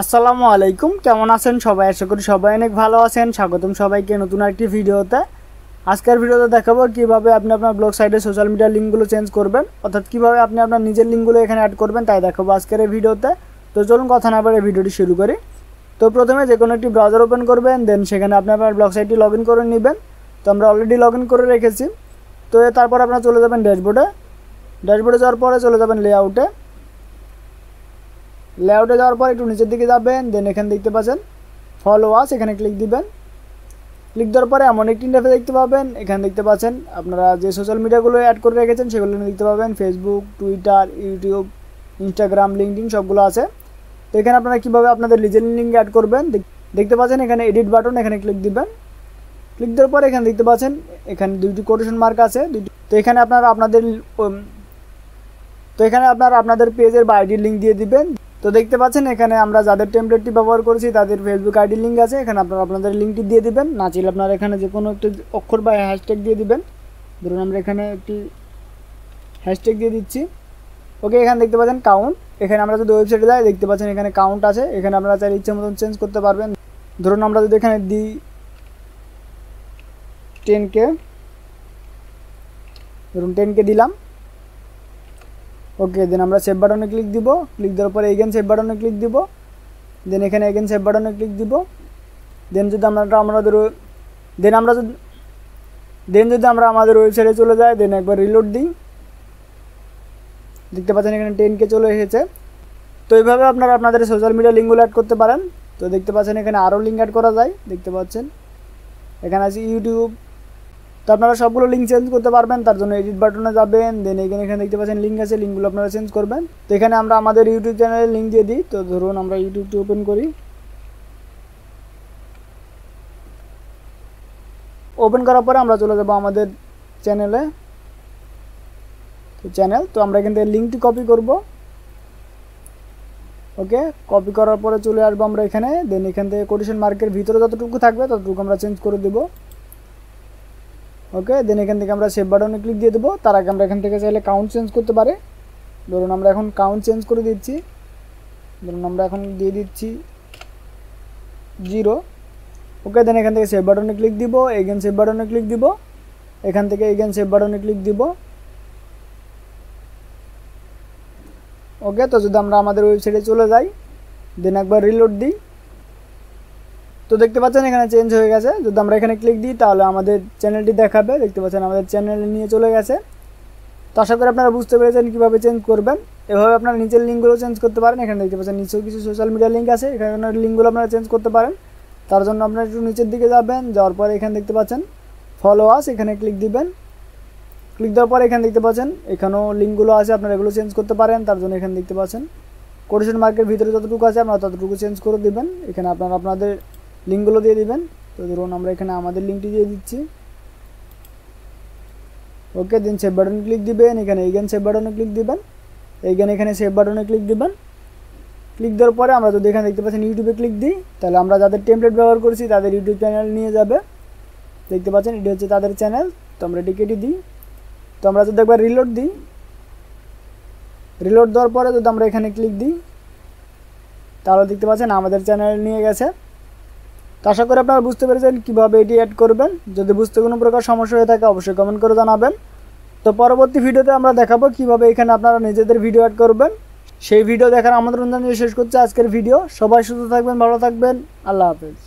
আসসালামু আলাইকুম, কেমন আছেন সবাই? আশা করি সবাই অনেক ভালো আছেন। স্বাগতম সবাইকে নতুন একটি ভিডিওতে। আজকের ভিডিওতে দেখাবো কিভাবে আপনি আপনার ব্লগ সাইটে সোশ্যাল মিডিয়ার লিঙ্কগুলো চেঞ্জ করবেন, অর্থাৎ কিভাবে আপনি আপনার নিজের লিঙ্কগুলো এখানে অ্যাড করবেন তাই দেখাবো আজকের এই ভিডিওতে। তো চলুন কথা না বলে ভিডিওটি শুরু করি। তো প্রথমে যে কোনো একটি ব্রাউজার ওপেন করবেন, দেন সেখানে আপনি আপনার ব্লগ সাইটটি লগ ইন করে নেবেন। তো আমরা অলরেডি লগ ইন করে রেখেছি। তো তারপর আপনারা চলে যাবেন ড্যাশবোর্ডে যাওয়ার পরে চলে যাবেন লেআউটে যাওয়ার পর একটু নিচের দিকে যাবেন, দেন এখানে দেখতে পাচ্ছেন ফলো আস, এখানে ক্লিক দিবেন। ক্লিক দেওয়ার পরে এমন একটি ইন্টারফেস দেখতে পাবেন। এখানে দেখতে পাচ্ছেন আপনারা যে সোশ্যাল মিডিয়াগুলো অ্যাড করে রেখেছেন সেগুলো দেখতে পাবেন, Facebook, Twitter, YouTube, Instagram, LinkedIn সবগুলো আছে। তো এখানে আপনারা কীভাবে আপনাদের নিজের লিঙ্ক অ্যাড করবেন দেখতে পাচ্ছেন, এখানে এডিট বাটন, এখানে ক্লিক দিবেন। ক্লিক দেওয়ার পরে এখানে দেখতে পাচ্ছেন এখানে দুইটি কোটেশন মার্ক আছে। তো এখানে আপনারা আপনাদের পেজের বা আইডির লিঙ্ক দিয়ে দিবেন। তো দেখতে পাচ্ছেন এখানে আমরা যাদের টেমপ্লেটটি ব্যবহার করেছি তাদের ফেসবুক আইডি লিঙ্ক আছে, এখানে আপনারা আপনাদের লিঙ্কটি দিয়ে দিবেন। না চাইলে আপনারা এখানে যে কোনো একটি অক্ষর বা হ্যাশট্যাগ দিয়ে দিবেন। ধরুন আমরা এখানে একটি হ্যাশট্যাগ দিয়ে দিচ্ছি। ওকে, এখানে দেখতে পাচ্ছেন কাউন্ট, এখানে আমরা যদি ওয়েবসাইটে যাই দেখতে পাচ্ছেন এখানে কাউন্ট আছে। এখানে আপনারা চাইলে ইচ্ছে মতন চেঞ্জ করতে পারবেন। ধরুন আমরা যদি এখানে দিই 10K, ধরুন 10K দিলাম। ওকে, দেন আমরা সেভ বাটনে ক্লিক দিব। ক্লিক দেওয়ার পরে এগেন সেভ বাটনে ক্লিক দিব। দেন এখানে এগেন সেভ বাটনে ক্লিক দিব। দেন যদি আমরা আমাদের ওয়েবসাইটে চলে যাই, দেন একবার রিলোড দিই, দেখতে পাচ্ছেন এখানে 10K চলে এসেছে। তো এইভাবে আপনারা আপনাদের সোশ্যাল মিডিয়া লিঙ্কগুলো অ্যাড করতে পারেন। তো দেখতে পাচ্ছেন এখানে আরও লিঙ্ক অ্যাড করা যায়, দেখতে পাচ্ছেন এখানে আছে ইউটিউব। তো আপনারা সবগুলো লিঙ্ক চেঞ্জ করতে পারবেন, তার জন্য এডিট বাটনে যাবেন। দেন এখানে দেখতে পাচ্ছেন লিঙ্ক আছে, লিঙ্কগুলো আপনারা চেঞ্জ করবেন। তো এখানে আমরা আমাদের ইউটিউব চ্যানেলের লিঙ্ক দিয়ে দিই। তো ধরুন আমরা ইউটিউবটি ওপেন করি। ওপেন করার পরে আমরা চলে যাব আমাদের চ্যানেলে। তো আমরা এখান থেকে লিঙ্কটি কপি করব। ওকে, কপি করার পরে চলে আসবো আমরা এখানে। দেন এখান থেকে কোটেশন মার্কের ভিতরে যতটুকু থাকবে ততটুকু আমরা চেঞ্জ করে দেবো। ওকে, দেন এখান থেকে আমরা সেভ বাটনে ক্লিক দিয়ে দেবো। তার আগে আমরা এখান থেকে চাইলে কাউন্ট চেঞ্জ করতে পারে। ধরুন আমরা এখন কাউন্ট চেঞ্জ করে দিচ্ছি। ধরুন আমরা এখন দিয়ে দিচ্ছি 0। ওকে, দেন এখান থেকে সেভ বাটনে ক্লিক দিব, এগেন সেভ বাটনে ক্লিক দিব, এখান থেকে এগেন সেভ বাটনে ক্লিক দিব। ওকে, তো যদি আমরা আমাদের ওয়েবসাইটে চলে যাই, দেন একবার রিলোড দিই, তো দেখতে পাচ্ছেন এখানে চেঞ্জ হয়ে গেছে। যদি আমরা এখানে ক্লিক দিই তাহলে আমাদের চ্যানেলটি দেখাবে, দেখতে পাচ্ছেন আমাদের চ্যানেলে নিয়ে চলে গেছে। তো আশা করি আপনারা বুঝতে পেরেছেন কীভাবে চেঞ্জ করবেন। এভাবে আপনারা নিজের লিঙ্কগুলো চেঞ্জ করতে পারেন। এখানে দেখতে পাচ্ছেন নিচেও কিছু সোশ্যাল মিডিয়া লিঙ্ক আছে, এখানে লিঙ্কগুলো আপনারা চেঞ্জ করতে পারেন। তার জন্য আপনারা একটু নিচের দিকে যাবেন, যাওয়ার পরে এখানে দেখতে পাচ্ছেন ফলো আস, এখানে ক্লিক দিবেন। ক্লিক দেওয়ার পরে এখানে দেখতে পাচ্ছেন এখানেও লিঙ্কগুলো আছে, আপনারা এগুলো চেঞ্জ করতে পারেন। তার জন্য এখানে দেখতে পাচ্ছেন কোটেশন মার্কের ভিতরে যতটুকু আছে আপনারা ততটুকু চেঞ্জ করে দেবেন। এখানে আপনারা আপনাদের লিঙ্কগুলো দিয়ে দিবেন। তো ধরুন আমরা এখানে আমাদের লিঙ্কটি দিয়ে দিচ্ছি। ওকে, দেন সেভ বাটনে ক্লিক দিবেন, এখানে এগেন সেভ বাটনে ক্লিক দিবেন, এখানে সেভ বাটনে ক্লিক দিবেন। ক্লিক দেওয়ার পরে আমরা যদি এখানে দেখতে পাচ্ছেন ইউটিউবে ক্লিক দিই, তাহলে আমরা যাদের টেমপ্লেট ব্যবহার করেছি তাদের ইউটিউব চ্যানেল নিয়ে যাবে। দেখতে পাচ্ছেন এটি হচ্ছে তাদের চ্যানেল। তো আমরা এটি কেটে দিই। তো আমরা যদি একবার রিলোড দিই, রিলোড দেওয়ার পরে যদি আমরা এখানে ক্লিক দিই তাহলে দেখতে পাচ্ছেন আমাদের চ্যানেল নিয়ে গেছে। তো আশা করি আপনারা বুঝতে পেরেছেন কীভাবে এটি অ্যাড করবেন। যদি বুঝতে কোনো প্রকার সমস্যা হয়ে থাকে অবশ্যই কমেন্ট করে জানাবেন। তো পরবর্তী ভিডিওতে আমরা দেখাবো কীভাবে এখানে আপনারা নিজেদের ভিডিও অ্যাড করবেন। সেই ভিডিও দেখার আমন্ত্রণ জানিয়ে শেষ করছি আজকের ভিডিও। সবাই সুস্থ থাকবেন, ভালো থাকবেন, আল্লাহ হাফেজ।